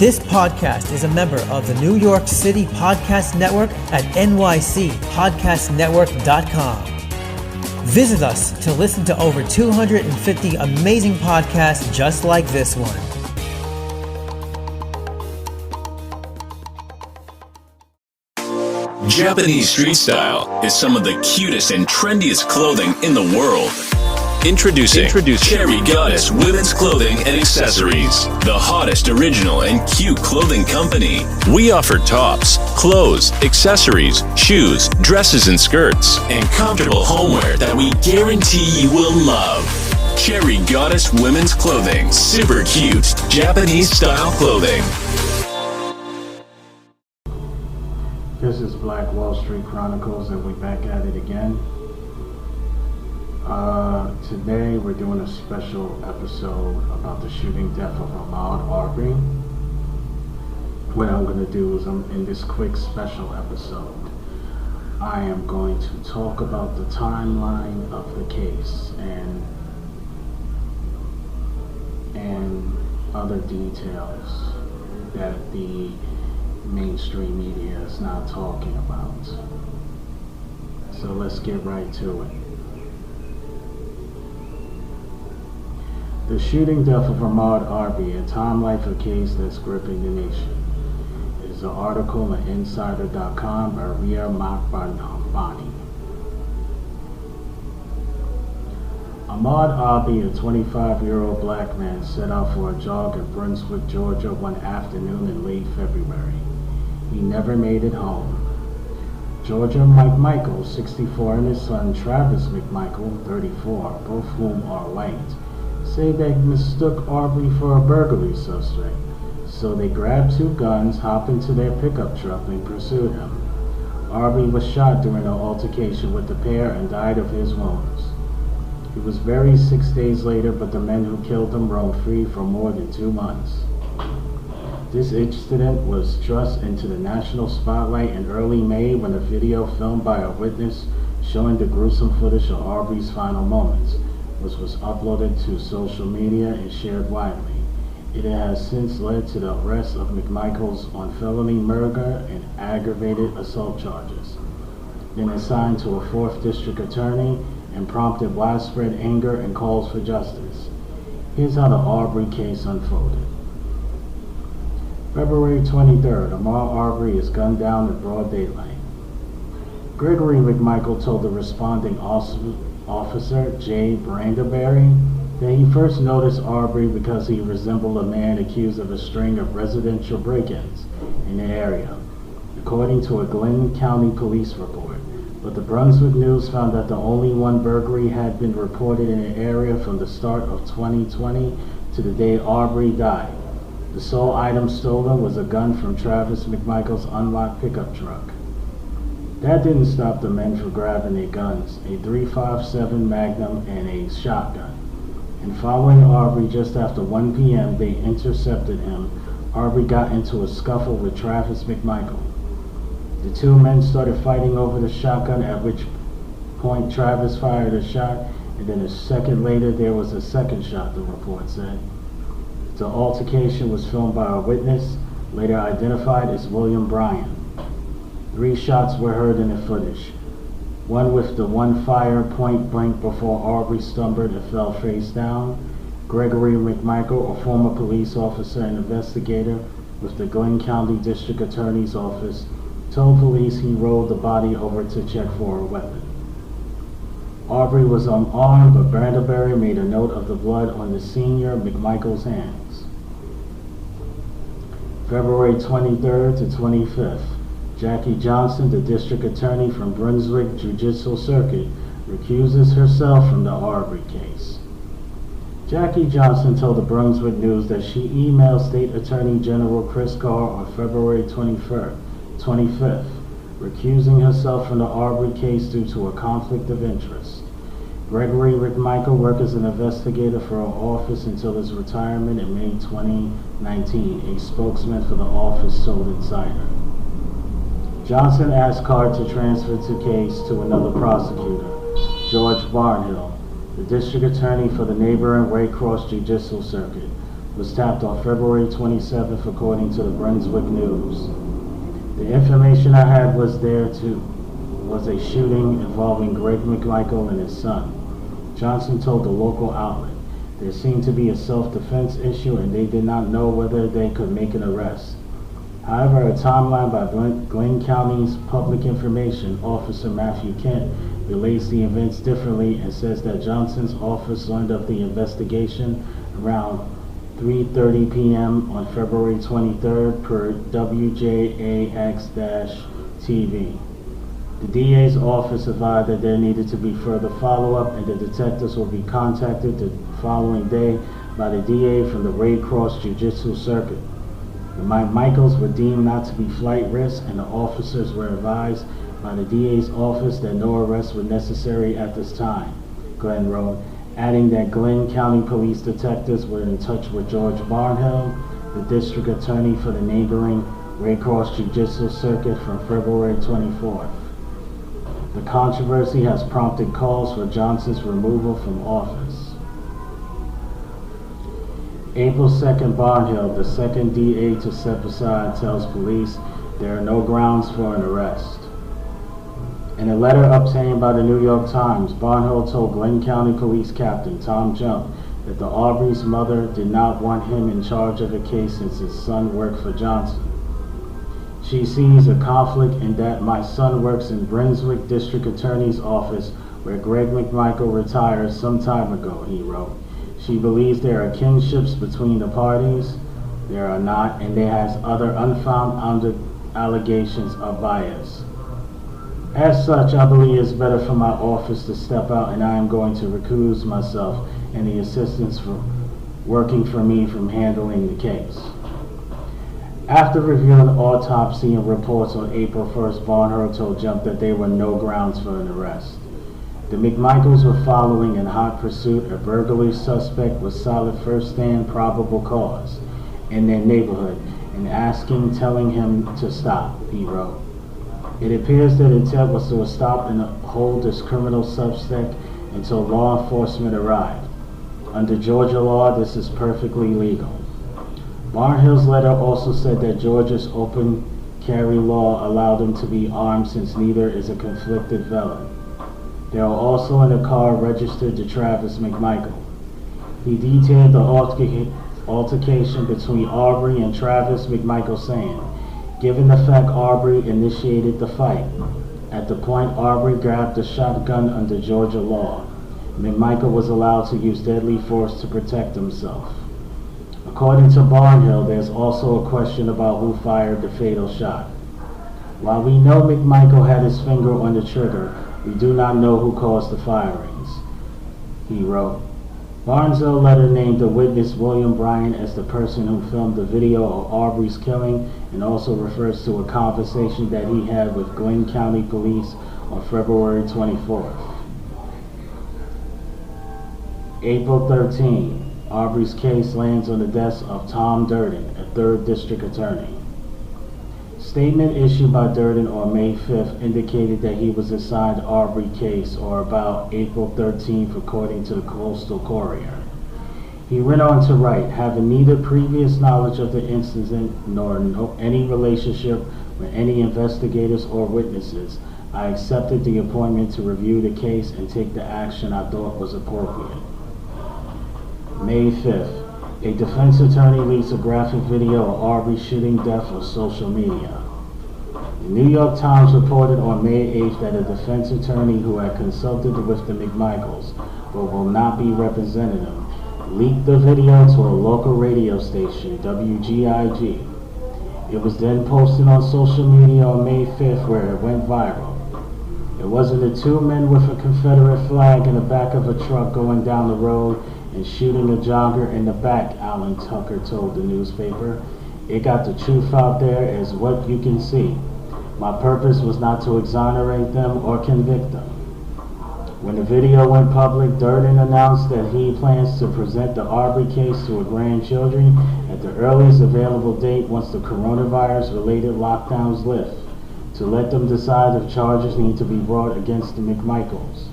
This podcast is a member of the New York City Podcast Network at nycpodcastnetwork.com. Visit us to listen to over 250 amazing podcasts just like this one. Japanese street style is some of the cutest and trendiest clothing in the world. Introducing Cherry Goddess Women's Clothing and Accessories, the hottest original and cute clothing company. We offer tops, clothes, accessories, shoes, dresses and skirts, and comfortable homeware that we guarantee you will love. Cherry Goddess Women's Clothing, super cute Japanese style clothing. This is Black Wall Street Chronicles, and we're back at it again. Today we're doing a special episode about the shooting death of Ahmaud Arbery. What I'm going to do is, in this quick special episode, I am going to talk about the timeline of the case and other details that the mainstream media is not talking about. So let's get right to it. The shooting death of Ahmaud Arbery, a time-life case that's gripping the nation. It is an article on Insider.com by Ria Makbanani. Ahmaud Arbery, a 25-year-old black man, set out for a jog in Brunswick, Georgia one afternoon in late February. He never made it home. Georgia McMichael, 64, and his son Travis McMichael, 34, both whom are white, say they mistook Arbery for a burglary suspect, so they grabbed two guns, hopped into their pickup truck, and pursued him. Arbery was shot during an altercation with the pair and died of his wounds. He was buried 6 days later, but the men who killed him roamed free for more than 2 months. This incident was thrust into the national spotlight in early May when a video filmed by a witness showing the gruesome footage of Arbery's final moments was uploaded to social media and shared widely. It has since led to the arrest of McMichaels on felony murder and aggravated assault charges, then assigned to a 4th District Attorney and prompted widespread anger and calls for justice. Here's how the Arbery case unfolded. February 23rd, Ahmaud Arbery is gunned down in broad daylight. Gregory McMichael told the responding officer, Jay Branderberry, that he first noticed Arbery because he resembled a man accused of a string of residential break-ins in the area, according to a Glenn County police report. But the Brunswick News found that the only one burglary had been reported in the area from the start of 2020 to the day Arbery died. The sole item stolen was a gun from Travis McMichael's unlocked pickup truck. That didn't stop the men from grabbing their guns, a .357 Magnum and a shotgun. And following Arbery just after 1 p.m., they intercepted him. Arbery got into a scuffle with Travis McMichael. The two men started fighting over the shotgun, at which point Travis fired a shot, and then a second later there was a second shot, the report said. The altercation was filmed by a witness, later identified as William Bryan. 3 shots were heard in the footage. One with the one fire point blank before Arbery stumbled and fell face down. Gregory McMichael, a former police officer and investigator with the Glenn County District Attorney's Office, told police he rolled the body over to check for a weapon. Arbery was unarmed, but Branderberry made a note of the blood on the senior McMichael's hands. February 23rd to 25th. Jackie Johnson, the district attorney from Brunswick Judicial Circuit, recuses herself from the Arbery case. Jackie Johnson told the Brunswick News that she emailed State Attorney General Chris Carr on February 25th, recusing herself from the Arbery case due to a conflict of interest. Gregory McMichael worked as an investigator for her office until his retirement in May 2019, a spokesman for the office told Insider. Johnson asked Carr to transfer the case to another prosecutor, George Barnhill, the district attorney for the neighboring Waycross Judicial Circuit, was tapped on February 27th, according to the Brunswick News. The information I had was a shooting involving Greg McMichael and his son. Johnson told the local outlet there seemed to be a self-defense issue and they did not know whether they could make an arrest. However, a timeline by Glenn County's Public Information Officer Matthew Kent relates the events differently and says that Johnson's office learned of the investigation around 3:30 p.m. on February 23rd per WJAX-TV. The DA's office advised that there needed to be further follow-up and the detectives will be contacted the following day by the DA from the Red Cross Jiu-Jitsu Circuit. The McMichaels were deemed not to be flight risks and the officers were advised by the DA's office that no arrests were necessary at this time, Glenn wrote, adding that Glenn County Police detectives were in touch with George Barnhill, the district attorney for the neighboring Red Cross Jiu-Jitsu Circuit from February 24th. The controversy has prompted calls for Johnson's removal from office. April 2nd, Barnhill, the second DA to step aside, tells police there are no grounds for an arrest. In a letter obtained by the New York Times, Barnhill told Glenn County Police Captain Tom Jump that the Arbery's mother did not want him in charge of the case since his son worked for Johnson. She sees a conflict in that my son works in Brunswick District Attorney's office where Greg McMichael retired some time ago, he wrote. She believes there are kinships between the parties. There are not, and there has other unfounded allegations of bias. As such, I believe it's better for my office to step out and I am going to recuse myself and the assistants for working for me from handling the case. After reviewing the autopsy and reports on April 1st, Barnhill told Jump that there were no grounds for an arrest. The McMichaels were following in hot pursuit a burglary suspect with solid first-hand probable cause in their neighborhood and telling him to stop, he wrote. It appears that intent was to stop and hold this criminal suspect until law enforcement arrived. Under Georgia law, this is perfectly legal. Barnhill's letter also said that Georgia's open carry law allowed him to be armed since neither is a convicted felon. They are also in a car registered to Travis McMichael. He detailed the altercation between Arbery and Travis McMichael, saying, given the fact Arbery initiated the fight, at the point Arbery grabbed a shotgun under Georgia law, McMichael was allowed to use deadly force to protect himself. According to Barnhill, there's also a question about who fired the fatal shot. While we know McMichael had his finger on the trigger, we do not know who caused the firings, he wrote. Barnhill's letter named the witness William Bryan as the person who filmed the video of Arbery's killing and also refers to a conversation that he had with Glenn County Police on February 24th. April 13. Arbery's case lands on the desk of Tom Durden, a 3rd District Attorney. Statement issued by Durden on May 5th indicated that he was assigned Arbery case or about April 13th, according to the Coastal Courier. He went on to write, having neither previous knowledge of the incident nor any relationship with any investigators or witnesses, I accepted the appointment to review the case and take the action I thought was appropriate. May 5th. A defense attorney leaks a graphic video of Arbery shooting death on social media. The New York Times reported on May 8th that a defense attorney who had consulted with the McMichaels but will not be representing them leaked the video to a local radio station, WGIG. It was then posted on social media on May 5th where it went viral. It wasn't the two men with a Confederate flag in the back of a truck going down the road and shooting a jogger in the back, Alan Tucker told the newspaper. It got the truth out there as what you can see. My purpose was not to exonerate them or convict them. When the video went public, Durden announced that he plans to present the Arbery case to a grand jury at the earliest available date once the coronavirus-related lockdowns lift, to let them decide if charges need to be brought against the McMichaels.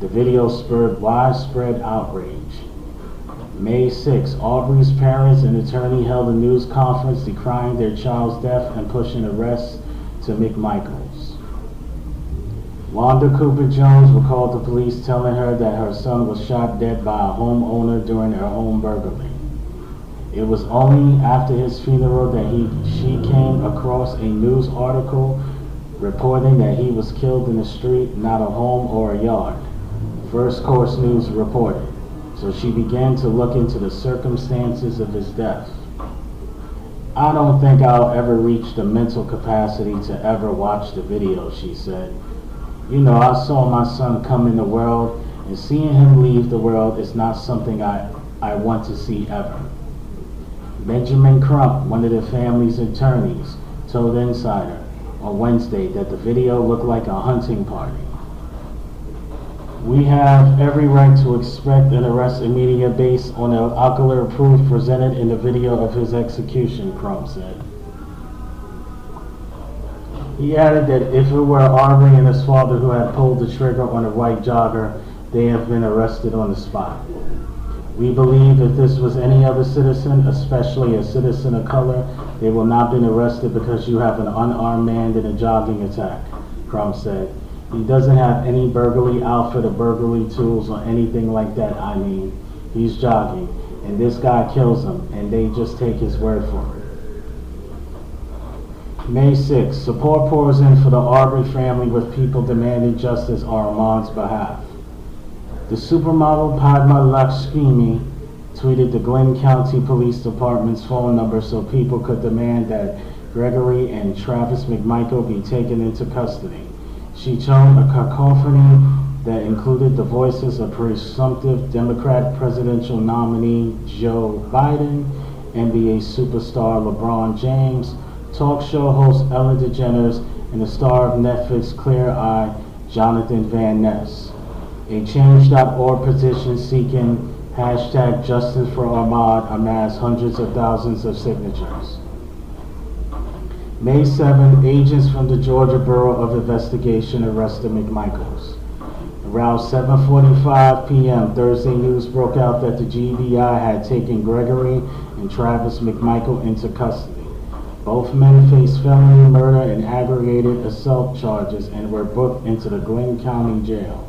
The video spurred widespread outrage. May 6, Arbery's parents and attorney held a news conference decrying their child's death and pushing arrests to McMichaels. Wanda Cooper Jones recalled the police telling her that her son was shot dead by a homeowner during her home burglary. It was only after his funeral that she came across a news article reporting that he was killed in the street, not a home or a yard. First Course News reported. So she began to look into the circumstances of his death. I don't think I'll ever reach the mental capacity to ever watch the video, she said. You know, I saw my son come in the world, and seeing him leave the world is not something I want to see ever. Benjamin Crump, one of the family's attorneys, told Insider on Wednesday that the video looked like a hunting party. We have every right to expect an arrest immediate based on the ocular proof presented in the video of his execution, Crump said. He added that if it were Arbery and his father who had pulled the trigger on a white jogger, they have been arrested on the spot. We believe if this was any other citizen, especially a citizen of color, they will not have been arrested because you have an unarmed man in a jogging attack, Crump said. He doesn't have any burglary outfit or burglary tools or anything like that. I mean, he's jogging, and this guy kills him, and they just take his word for it. May 6, support pours in for the Arbery family with people demanding justice on Ahmaud's behalf. The supermodel Padma Lakshmi tweeted the Glenn County Police Department's phone number so people could demand that Gregory and Travis McMichael be taken into custody. She chose a cacophony that included the voices of presumptive Democrat presidential nominee Joe Biden, NBA superstar LeBron James, talk show host Ellen DeGeneres, and the star of Netflix Clear Eye, Jonathan Van Ness. A Change.org petition seeking hashtag Justice for Ahmaud amassed hundreds of thousands of signatures. May 7, agents from the Georgia Bureau of Investigation arrested McMichaels. Around 7:45 p.m., Thursday news broke out that the GBI had taken Gregory and Travis McMichael into custody. Both men faced felony murder and aggravated assault charges and were booked into the Glenn County Jail.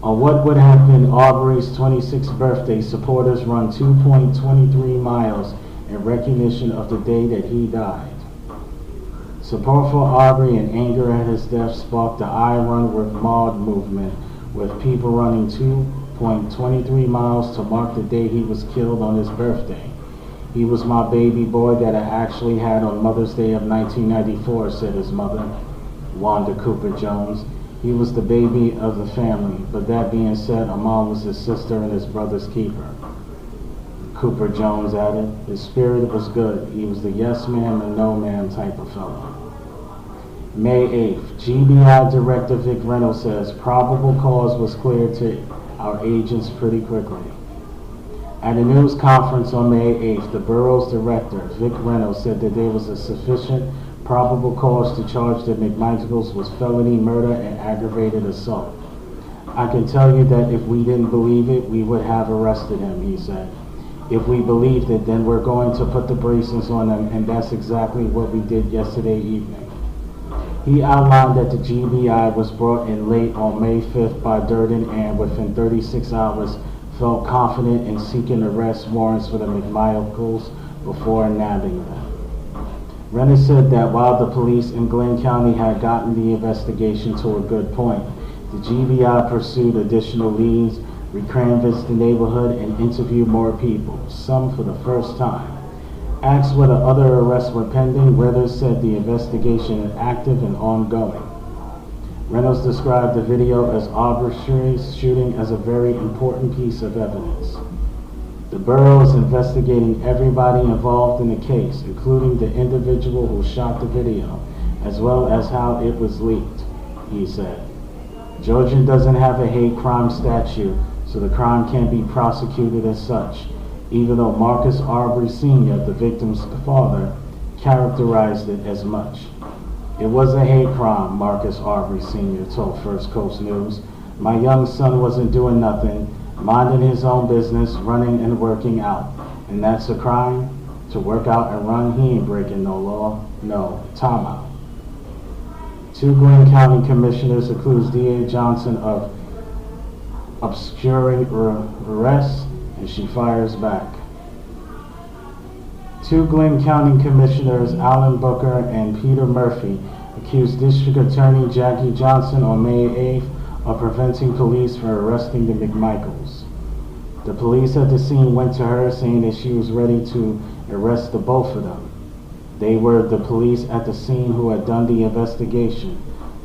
On what would have been Arbery's 26th birthday, supporters run 2.23 miles in recognition of the day that he died. Support for Arbery and anger at his death sparked the I Run with Maud movement, with people running 2.23 miles to mark the day he was killed on his birthday. He was my baby boy that I actually had on Mother's Day of 1994, said his mother, Wanda Cooper Jones. He was the baby of the family, but that being said, Ahmaud was his sister and his brother's keeper. Cooper Jones added, his spirit was good. He was the yes ma'am and no ma'am type of fellow. May 8th, GBI Director Vic Reynolds says probable cause was cleared to our agents pretty quickly. At a news conference on May 8th, the Bureau's Director, Vic Reynolds, said that there was a sufficient probable cause to charge the McMichaels with felony murder and aggravated assault. I can tell you that if we didn't believe it, we would have arrested him, he said. If we believed it, then we're going to put the braces on him, and that's exactly what we did yesterday evening. He outlined that the GBI was brought in late on May 5th by Durden and within 36 hours felt confident in seeking arrest warrants for the McMichaels before nabbing them. Reynolds said that while the police in Glenn County had gotten the investigation to a good point, the GBI pursued additional leads, recanvassed the neighborhood, and interviewed more people, some for the first time. Asked whether other arrests were pending, Reynolds said the investigation is active and ongoing. Reynolds described the video as Arbery's shooting as a very important piece of evidence. The borough is investigating everybody involved in the case, including the individual who shot the video, as well as how it was leaked, he said. Georgia doesn't have a hate crime statute, so the crime can't be prosecuted as such, even though Marcus Arbery Sr., the victim's father, characterized it as much. It was a hate crime, Marcus Arbery Sr. told First Coast News. My young son wasn't doing nothing. minding his own business, running and working out. And that's a crime? To work out and run, he ain't breaking no law. No, time out. 2 Glenn County commissioners accuse D.A. Johnson of obscuring arrest, and she fires back. 2 Glenn County commissioners, Alan Booker and Peter Murphy, accused District Attorney Jackie Johnson on May 8th of preventing police from arresting the McMichaels. The police at the scene went to her saying that she was ready to arrest the both of them. They were the police at the scene who had done the investigation.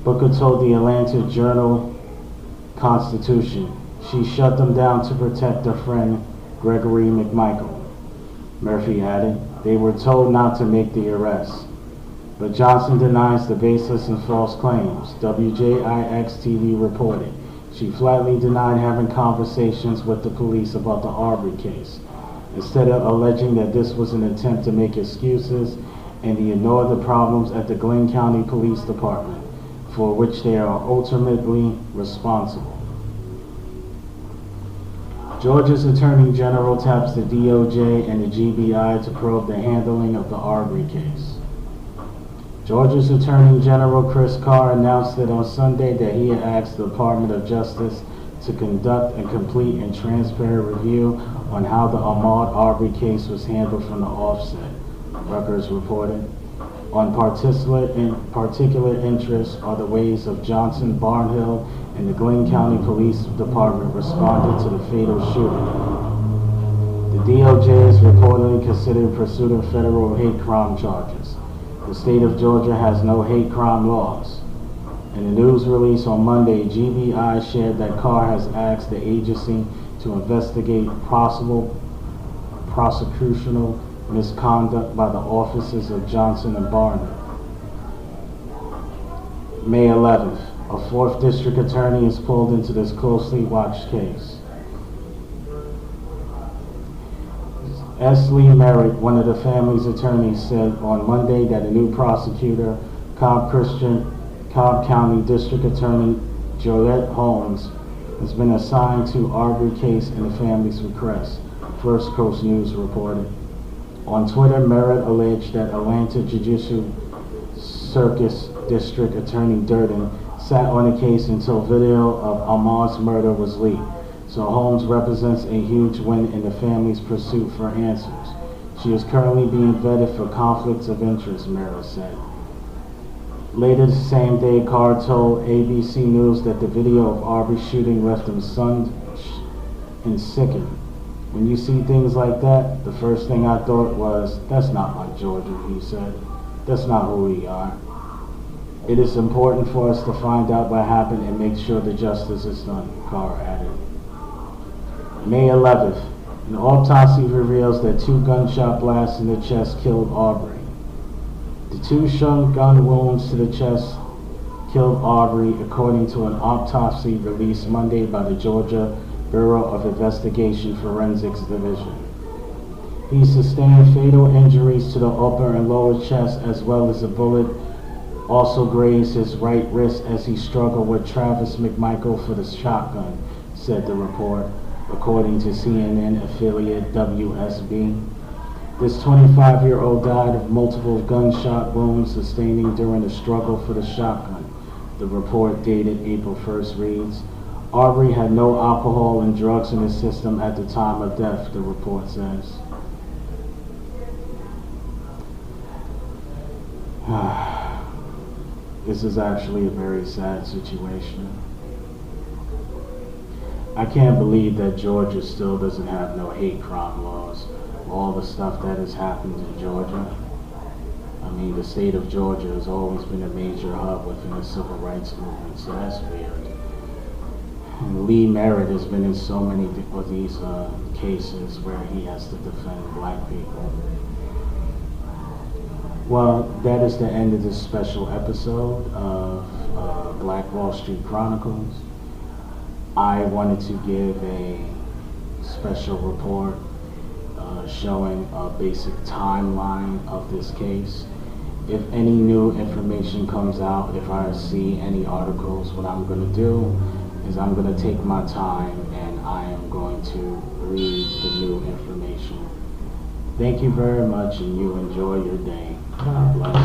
Booker told the Atlanta Journal-Constitution she shut them down to protect her friend Gregory McMichael. Murphy added, they were told not to make the arrest. But Johnson denies the baseless and false claims. WJIX-TV reported. She flatly denied having conversations with the police about the Arbery case. Instead of alleging that this was an attempt to make excuses and to ignore the problems at the Glenn County Police Department, for which they are ultimately responsible. Georgia's Attorney General taps the DOJ and the GBI to probe the handling of the Arbery case. Georgia's Attorney General Chris Carr announced that on Sunday that he had asked the Department of Justice to conduct a complete and transparent review on how the Ahmaud Arbery case was handled from the offset, Rutgers reported. On particular interest are the ways of Johnson, Barnhill, and the Glenn County Police Department responded to the fatal shooting. The DOJ is reportedly considering pursuing federal hate crime charges. The state of Georgia has no hate crime laws. In a news release on Monday, GBI shared that Carr has asked the agency to investigate possible prosecutorial misconduct by the offices of Johnson and Barnhill. May 11th, a 4th District Attorney is pulled into this closely watched case. S. Lee Merritt, one of the family's attorneys, said on Monday that a new prosecutor, Cobb County District Attorney Jolette Holmes, has been assigned to Arbery case in the family's request, First Coast News reported. On Twitter, Merritt alleged that Atlanta Judicial Circus District Attorney Durden sat on the case until video of Ahmaud's murder was leaked. So Holmes represents a huge win in the family's pursuit for answers. She is currently being vetted for conflicts of interest, Merritt said. Later the same day, Carr told ABC News that the video of Arbery's shooting left him stunned and sickened. When you see things like that, the first thing I thought was, that's not like Georgia, he said. That's not who we are. It is important for us to find out what happened and make sure the justice is done, Carr added. May 11th, an autopsy reveals that 2 gunshot blasts in the chest killed Arbery. The 2 shotgun wounds to the chest killed Arbery, according to an autopsy released Monday by the Georgia Bureau of Investigation Forensics Division. He sustained fatal injuries to the upper and lower chest, as well as a bullet also grazed his right wrist as he struggled with Travis McMichael for the shotgun, said the report, according to CNN affiliate WSB. This 25-year-old died of multiple gunshot wounds sustained during the struggle for the shotgun. The report, dated April 1st, reads, Arbery had no alcohol and drugs in his system at the time of death, the report says. This is actually a very sad situation. I can't believe that Georgia still doesn't have no hate crime laws. All the stuff that has happened in Georgia. I mean, the state of Georgia has always been a major hub within the civil rights movement, so that's weird. And Lee Merritt has been in so many of these cases where he has to defend black people. Well, that is the end of this special episode of Black Wall Street Chronicles. I wanted to give a special report showing a basic timeline of this case. If any new information comes out, if I see any articles, what I'm going to do is I'm going to take my time and I am going to read the new information. Thank you very much, and you enjoy your day. God bless.